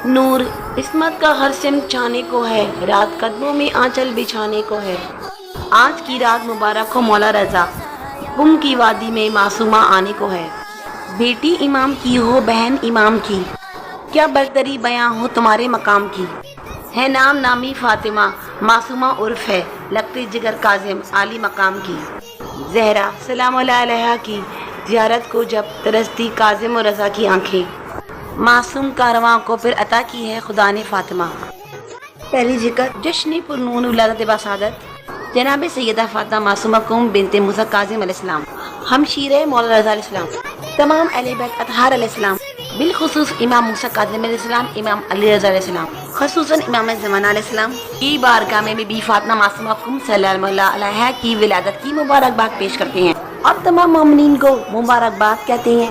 नूर इस्मत का हर सिम चाहने को है, रात कदमों में आंचल बिछाने को है। आज की रात मुबारक हो मौला रजा, गुम की वादी में मासूमा आने को है। बेटी इमाम की हो बहन इमाम की, क्या बरतरी बयां हो तुम्हारे मकाम की। है नाम नामी फातिमा, मासूमा उर्फ है, लगते जिगर काजिम आली मकाम की। जहरा सलाम अलैहा की जियारत को जब तरसती काजिम और रजा की आंखें, मासूम कारवां को फिर अता की है खुदा ने फातिमा। पहली जिक्र जश्न पुरनून उलादत बसादत जनाब सैयदा फातिमा मासूमा कुम बिनते मूसा काजिम अलैहिस्सलाम, हमशीरे मौला रज़ा अलैहिस्सलाम, तमाम अहले बैत अतहार अलैहिस्सलाम, बिलखुसूस इमाम मूसा काजिम अलैहिस्सलाम, इमाम अली रज़ा अलैहिस्सलाम, खसूसन इमाम ज़माना अलैहिस्सलाम की बारगाह में बीबी फातिमा मासूमा कुम सल्लल्लाहु अलैहा की विलादत की मुबारकबाद पेश करते हैं और तमाम मोमिनीन को मुबारकबाद कहते हैं।